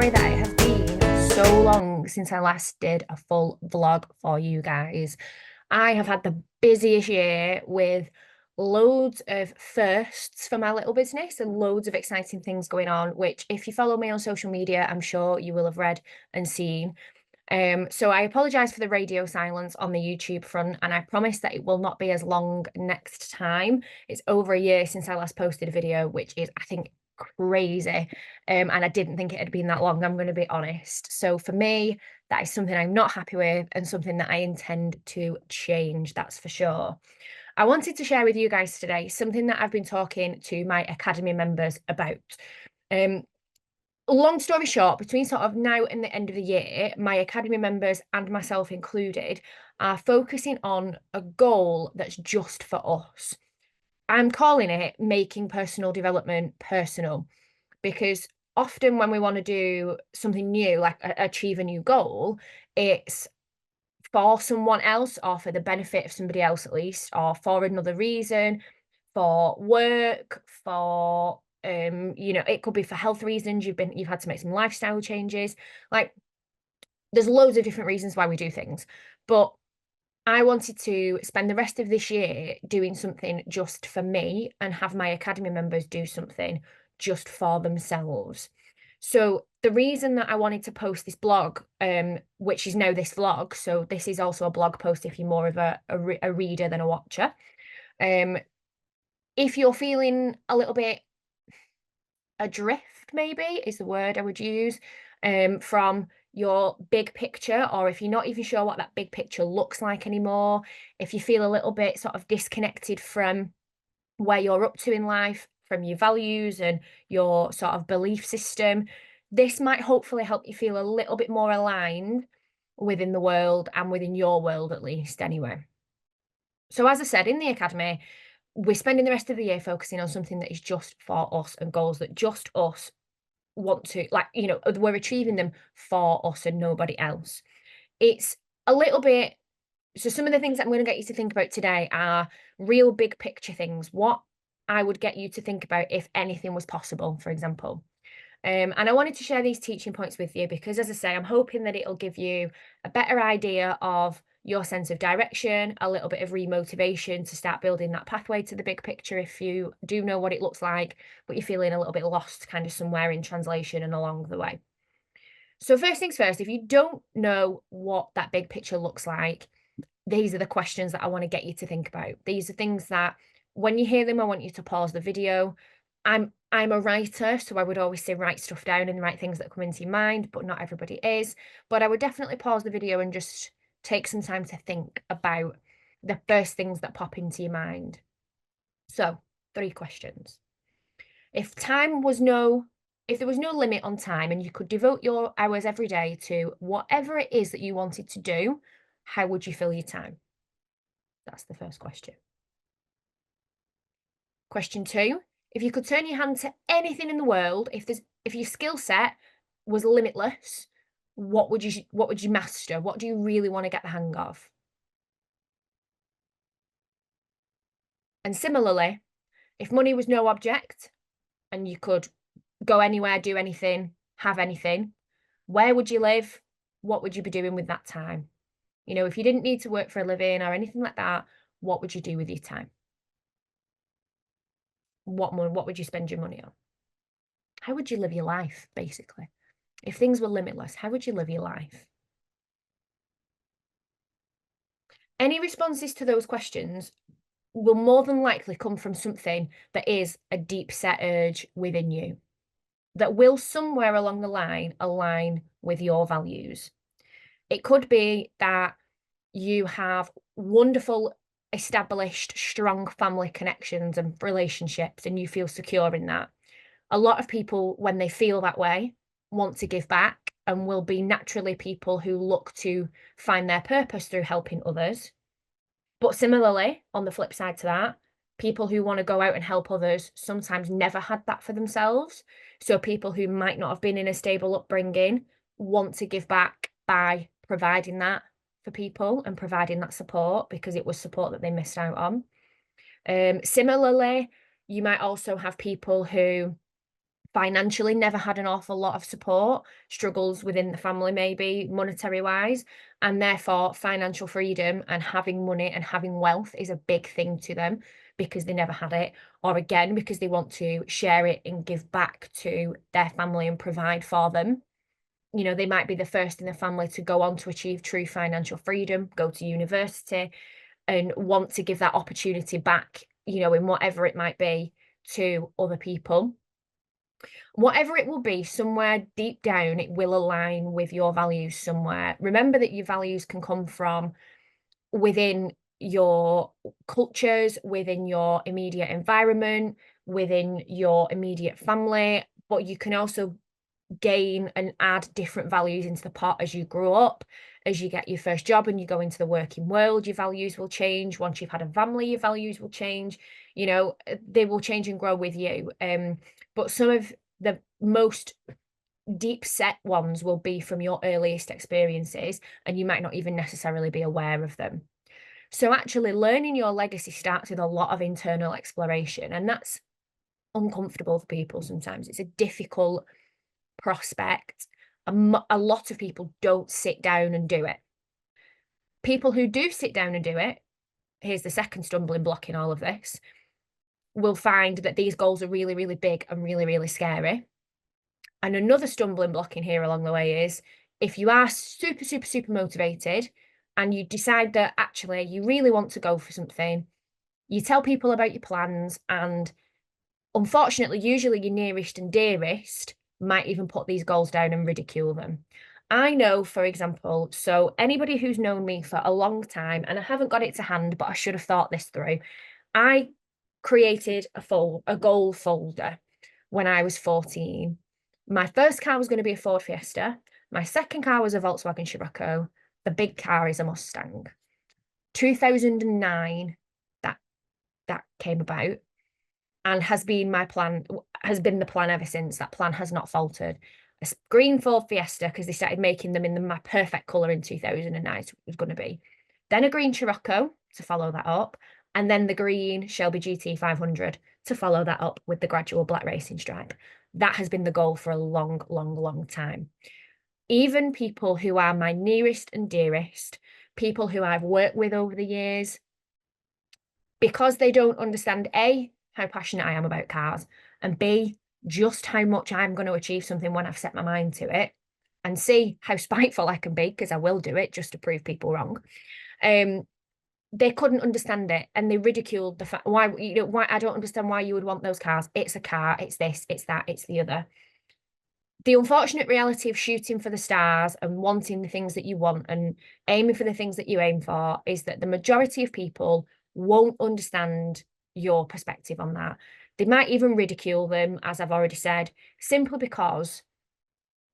sorry that it has been so long since I last did a full vlog for you guys. I have had the busiest year with loads of firsts for my little business and loads of exciting things going on, which if you follow me on social media, I'm sure you will have read and seen. So I apologize for the radio silence on the YouTube front, and I promise that it will not be as long next time. It's over a year since I last posted a video, which is, I think, crazy. And I didn't think it had been that long, I'm going to be honest. So for me, that is something I'm not happy with and something that I intend to change, that's for sure. I wanted to share with you guys today something that I've been talking to my Academy members about. Long story short, between sort of now and the end of the year, my Academy members and myself included are focusing on a goal that's just for us. I'm calling it making personal development personal, because often when we want to do something new, like achieve a new goal, it's for someone else or for the benefit of somebody else at least, or for another reason, for work, for it could be for health reasons. You've had to make some lifestyle changes. Like, there's loads of different reasons why we do things. But I wanted to spend the rest of this year doing something just for me and have my Academy members do something just for themselves. So the reason that I wanted to post this blog, which is now this vlog, so this is also a blog post if you're more of a reader than a watcher. If you're feeling a little bit adrift, maybe is the word I would use, from your big picture, or if you're not even sure what that big picture looks like anymore, if you feel a little bit sort of disconnected from where you're up to in life, from your values and your sort of belief system, this might hopefully help you feel a little bit more aligned within the world and within your world, at least, anyway. So as I said, in the Academy, we're spending the rest of the year focusing on something that is just for us and goals that just us want to, like, we're achieving them for us and nobody else. It's a little bit, so some of the things that I'm going to get you to think about today are real big picture things. What I would get you to think about if anything was possible, for example. And I wanted to share these teaching points with you because, as I say, I'm hoping that it'll give you a better idea of your sense of direction, a little bit of remotivation to start building that pathway to the big picture if you do know what it looks like, but you're feeling a little bit lost kind of somewhere in translation and along the way. So first things first, if you don't know what that big picture looks like, these are the questions that I want to get you to think about. These are things that when you hear them, I want you to pause the video. I'm a writer, so I would always say write stuff down and write things that come into your mind, but not everybody is. But I would definitely pause the video and just take some time to think about the first things that pop into your mind. So, 3 questions. If there was no limit on time and you could devote your hours every day to whatever it is that you wanted to do, how would you fill your time? That's the first question. Question 2, if you could turn your hand to anything in the world, if your skill set was limitless, what would you master? What do you really want to get the hang of? And similarly, if money was no object and you could go anywhere, do anything, have anything, where would you live? What would you be doing with that time? If you didn't need to work for a living or anything like that, what would you do with your time? What would you spend your money on? How would you live your life, basically? If things were limitless, how would you live your life? Any responses to those questions will more than likely come from something that is a deep set urge within you, that will somewhere along the line align with your values. It could be that you have wonderful, established, strong family connections and relationships, and you feel secure in that. A lot of people, when they feel that way, want to give back and will be naturally people who look to find their purpose through helping others. But similarly, on the flip side to that, people who want to go out and help others sometimes never had that for themselves. So people who might not have been in a stable upbringing want to give back by providing that for people and providing that support because it was support that they missed out on. Similarly, you might also have people who financially never had an awful lot of support, struggles within the family, maybe monetary wise, and therefore financial freedom and having money and having wealth is a big thing to them because they never had it, or again, because they want to share it and give back to their family and provide for them. You know, they might be the first in the family to go on to achieve true financial freedom, go to university, and want to give that opportunity back, you know, in whatever it might be, to other people. Whatever it will be, somewhere deep down, it will align with your values somewhere. Remember that your values can come from within your cultures, within your immediate environment, within your immediate family, but you can also gain and add different values into the pot as you grow up. As you get your first job and you go into the working world, your values will change. Once you've had a family, your values will change. You know, they will change and grow with you. But some of the most deep set ones will be from your earliest experiences, and you might not even necessarily be aware of them. So actually learning your legacy starts with a lot of internal exploration, and that's uncomfortable for people sometimes. It's a difficult prospect. A lot of people don't sit down and do it. People who do sit down and do it, here's the second stumbling block in all of this, will find that these goals are really, really big and really, really scary. And another stumbling block in here along the way is if you are super, super, super motivated and you decide that actually you really want to go for something, you tell people about your plans, and unfortunately, usually your nearest and dearest might even put these goals down and ridicule them. I know, for example, so anybody who's known me for a long time, and I haven't got it to hand, but I should have thought this through. I created a goal folder when I was 14. My first car was going to be a Ford Fiesta. My second car was a Volkswagen Scirocco. The big car is a Mustang. 2009, that came about, and has been the plan ever since. That plan has not faltered. A green Ford Fiesta, because they started making them in my perfect colour in 2009, it was going to be. Then a green Scirocco to follow that up, and then the green Shelby GT 500 to follow that up with the gradual black racing stripe. That has been the goal for a long, long, long time. Even people who are my nearest and dearest, people who I've worked with over the years, because they don't understand A, how passionate I am about cars, and B, just how much I'm going to achieve something when I've set my mind to it, and C, how spiteful I can be, because I will do it just to prove people wrong. They couldn't understand it, and they ridiculed the fact why I don't understand why you would want those cars. It's a car, it's this, it's that, it's the other. The unfortunate reality of shooting for the stars and wanting the things that you want and aiming for the things that you aim for is that the majority of people won't understand your perspective on that. They might even ridicule them, as I've already said, simply because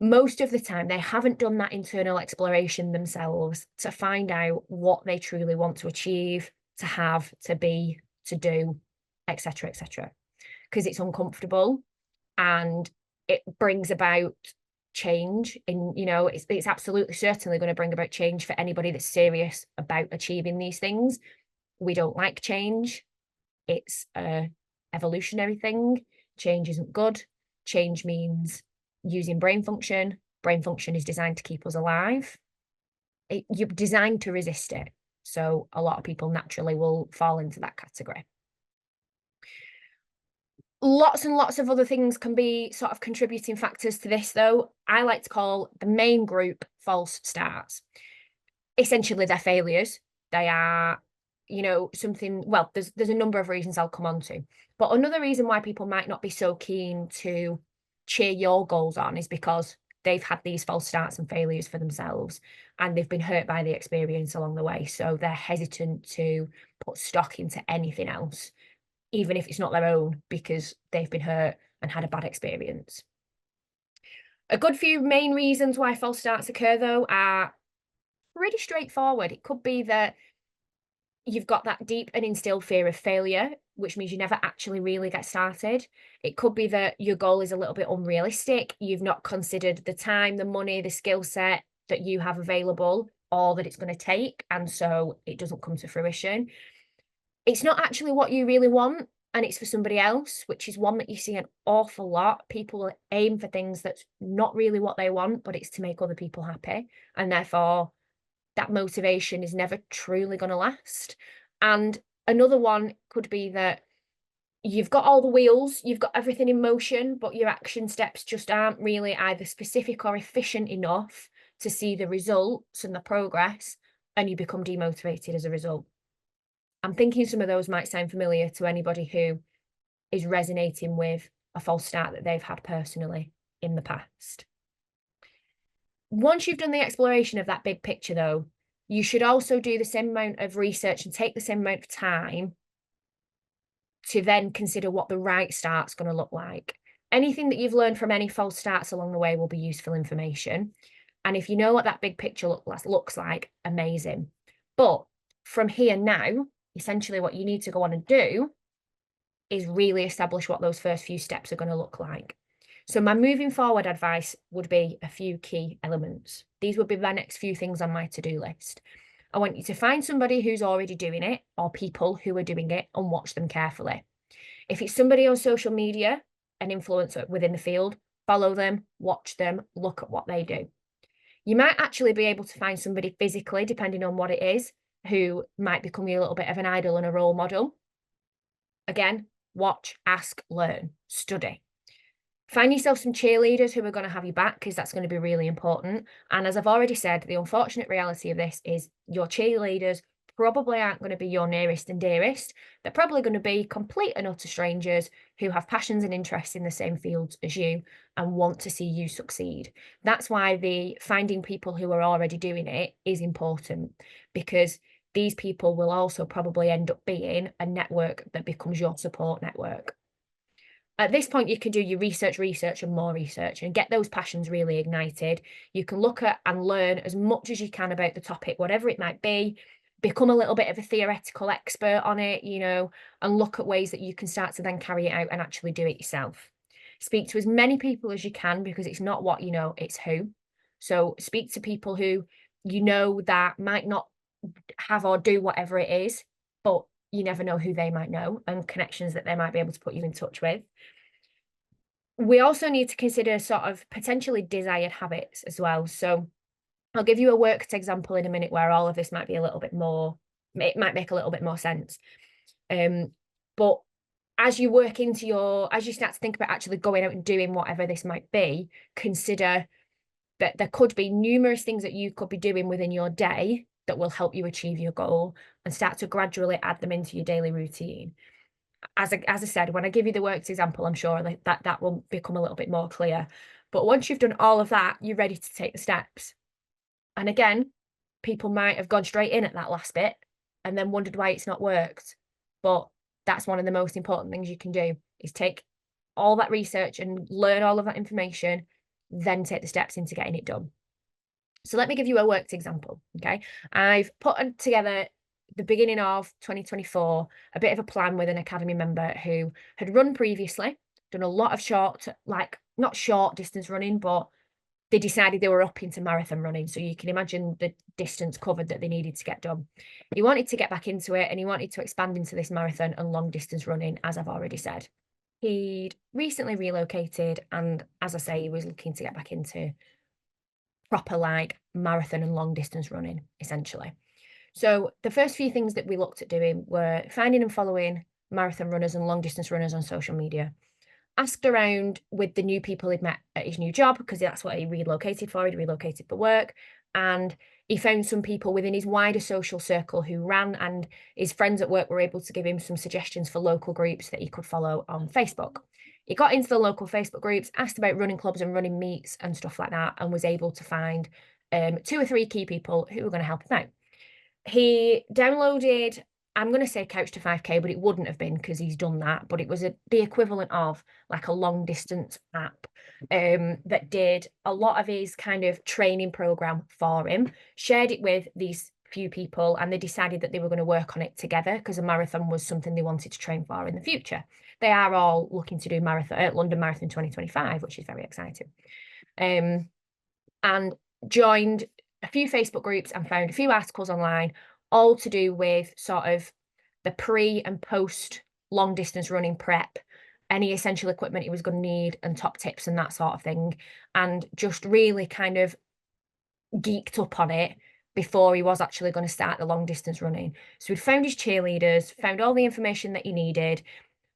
most of the time they haven't done that internal exploration themselves to find out what they truly want to achieve, to have, to be, to do, etc., etc. Because it's uncomfortable and it brings about change. And, you know, it's absolutely certainly going to bring about change for anybody that's serious about achieving these things. We don't like change. It's a evolutionary thing. Change isn't good. Change means using brain function. Brain function is designed to keep us alive. You're designed to resist it. So a lot of people naturally will fall into that category. Lots and lots of other things can be sort of contributing factors to this, though. I like to call the main group false starts. Essentially, they're failures. They are, you know, something, well, there's a number of reasons I'll come on to. But another reason why people might not be so keen to cheer your goals on is because they've had these false starts and failures for themselves, and they've been hurt by the experience along the way. So they're hesitant to put stock into anything else, even if it's not their own, because they've been hurt and had a bad experience. A good few main reasons why false starts occur, though, are pretty straightforward. It could be that you've got that deep and instilled fear of failure, which means you never actually really get started. It could be that your goal is a little bit unrealistic. You've not considered the time, the money, the skill set that you have available, or that it's going to take, and so it doesn't come to fruition. It's not actually what you really want. and it's for somebody else, which is one that you see an awful lot. People aim for things that's not really what they want, but it's to make other people happy. And therefore, that motivation is never truly going to last. And another one could be that you've got all the wheels, you've got everything in motion, but your action steps just aren't really either specific or efficient enough to see the results and the progress, and you become demotivated as a result. I'm thinking some of those might sound familiar to anybody who is resonating with a false start that they've had personally in the past. Once you've done the exploration of that big picture, though, you should also do the same amount of research and take the same amount of time to then consider what the right start's going to look like. Anything that you've learned from any false starts along the way will be useful information. And if you know what that big picture looks like, amazing. But from here now, essentially what you need to go on and do is really establish what those first few steps are going to look like. So my moving forward advice would be a few key elements. These would be the next few things on my to-do list. I want you to find somebody who's already doing it, or people who are doing it, and watch them carefully. If it's somebody on social media, an influencer within the field, follow them, watch them, look at what they do. You might actually be able to find somebody physically, depending on what it is, who might become you a little bit of an idol and a role model. Again, watch, ask, learn, study. Find yourself some cheerleaders who are going to have you back, because that's going to be really important. And as I've already said, the unfortunate reality of this is your cheerleaders probably aren't going to be your nearest and dearest. They're probably going to be complete and utter strangers who have passions and interests in the same fields as you and want to see you succeed. That's why the finding people who are already doing it is important, because these people will also probably end up being a network that becomes your support network. At this point, you can do your research, and more research, and get those passions really ignited. You can look at and learn as much as you can about the topic, whatever it might be, become a little bit of a theoretical expert on it, and look at ways that you can start to then carry it out and actually do it yourself. Speak to as many people as you can, because it's not what you know, it's who. So speak to people who you know that might not have or do whatever it is, but you never know who they might know and connections that they might be able to put you in touch with. We also need to consider sort of potentially desired habits as well. So I'll give you a worked example in a minute where all of this might be a little bit more, it might make a little bit more sense. But as you as you start to think about actually going out and doing whatever this might be, consider that there could be numerous things that you could be doing within your day that will help you achieve your goal, and start to gradually add them into your daily routine. As I said, when I give you the worked example, I'm sure that will become a little bit more clear. But once you've done all of that, you're ready to take the steps. And again, people might have gone straight in at that last bit and then wondered why it's not worked. But that's one of the most important things you can do, is take all that research and learn all of that information, then take the steps into getting it done. So let me give you a worked example, okay? I've put together the beginning of 2024, a bit of a plan with an academy member who had run previously, done a lot of not short distance running, but they decided they were up into marathon running. So you can imagine the distance covered that they needed to get done. He wanted to get back into it, and he wanted to expand into this marathon and long distance running, as I've already said. He'd recently relocated, and as I say, he was looking to get back into proper marathon and long distance running, essentially. So the first few things that we looked at doing were finding and following marathon runners and long distance runners on social media. Asked around with the new people he'd met at his new job, because that's what he relocated for. He'd relocated for work. And he found some people within his wider social circle who ran, and his friends at work were able to give him some suggestions for local groups that he could follow on Facebook. He got into the local Facebook groups, asked about running clubs and running meets and stuff like that, and was able to find 2 or 3 key people who were going to help him out. He downloaded, I'm going to say Couch to 5K, but it wouldn't have been, because he's done that. But it was the equivalent of a long distance app that did a lot of his kind of training program for him, shared it with these few people, and they decided that they were going to work on it together, because a marathon was something they wanted to train for in the future. They are all looking to do London Marathon 2025, which is very exciting. And joined a few Facebook groups and found a few articles online, all to do with sort of the pre and post long distance running prep, any essential equipment he was going to need, and top tips and that sort of thing, and just really kind of geeked up on it before he was actually going to start the long distance running. So we'd found his cheerleaders, found all the information that he needed.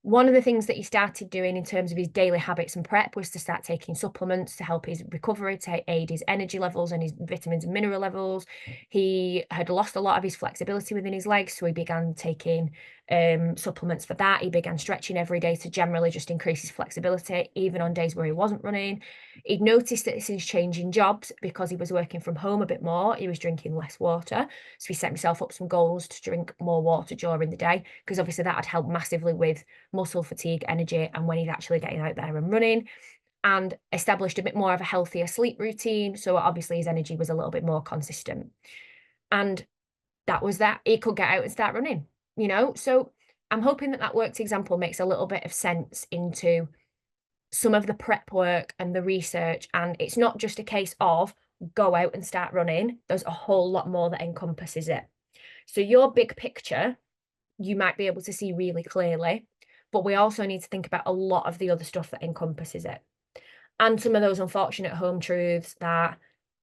One of the things that he started doing in terms of his daily habits and prep was to start taking supplements to help his recovery, to aid his energy levels and his vitamins and mineral levels. He had lost a lot of his flexibility within his legs, so he began taking supplements for that. He began stretching every day to generally just increase his flexibility, even on days where he wasn't running. He'd noticed that since changing jobs, because he was working from home a bit more, he was drinking less water. So he set himself up some goals to drink more water during the day, because obviously that had helped massively with muscle fatigue, energy, and when he's actually getting out there and running, and established a bit more of a healthier sleep routine. So obviously his energy was a little bit more consistent. And that was that. He could get out and start running, you know? So I'm hoping that that worked example makes a little bit of sense into some of the prep work and the research. And it's not just a case of go out and start running. There's a whole lot more that encompasses it. So your big picture, you might be able to see really clearly, but we also need to think about a lot of the other stuff that encompasses it. And some of those unfortunate home truths that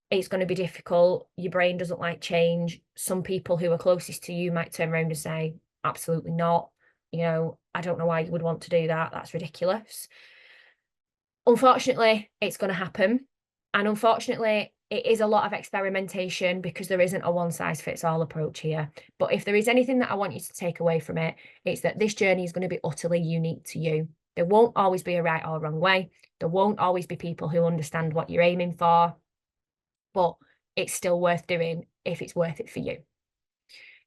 it's going to be difficult, your brain doesn't like change. Some people who are closest to you might turn around and say, absolutely not. You know, I don't know why you would want to do that. That's ridiculous. Unfortunately, it's going to happen. And unfortunately, it is a lot of experimentation because there isn't a one size fits all approach here. But if there is anything that I want you to take away from it, it's that this journey is going to be utterly unique to you. There won't always be a right or wrong way. There won't always be people who understand what you're aiming for, but it's still worth doing if it's worth it for you.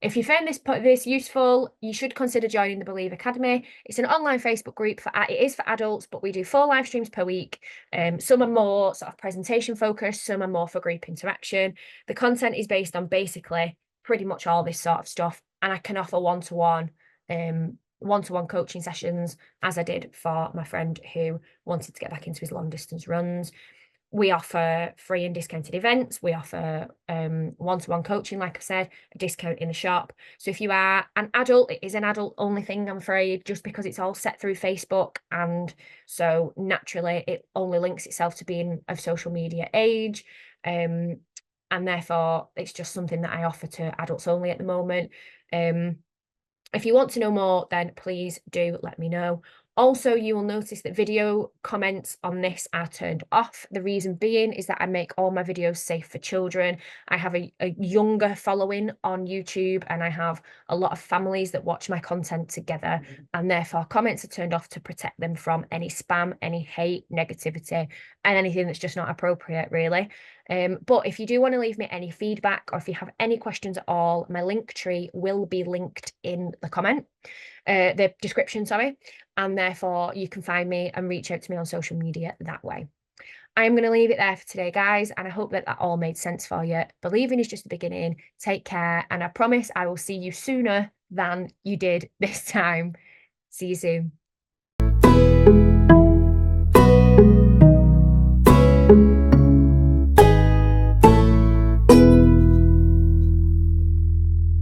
If you found this useful, you should consider joining the Believe Academy. It's an online Facebook group it is for adults, but we do 4 live streams per week. Some are more sort of presentation focused, some are more for group interaction. The content is based on basically pretty much all this sort of stuff, and I can offer one-to-one coaching sessions, as I did for my friend who wanted to get back into his long distance runs. We offer free and discounted events. We offer one-to-one coaching, like I said, a discount in the shop. So if you are an adult, it is an adult only thing, I'm afraid, just because it's all set through Facebook. And so naturally, it only links itself to being of social media age. And therefore, it's just something that I offer to adults only at the moment. If you want to know more, then please do let me know. Also, you will notice that video comments on this are turned off. The reason being is that I make all my videos safe for children. I have a younger following on YouTube, and I have a lot of families that watch my content together, and therefore comments are turned off to protect them from any spam, any hate, negativity, and anything that's just not appropriate, really. But if you do want to leave me any feedback, or if you have any questions at all, my link tree will be linked in the description, sorry, and therefore you can find me and reach out to me on social media that way. I'm going to leave it there for today, guys, and I hope that all made sense for you. Believing is just the beginning. Take care, and I promise I will see you sooner than you did this time. See you soon.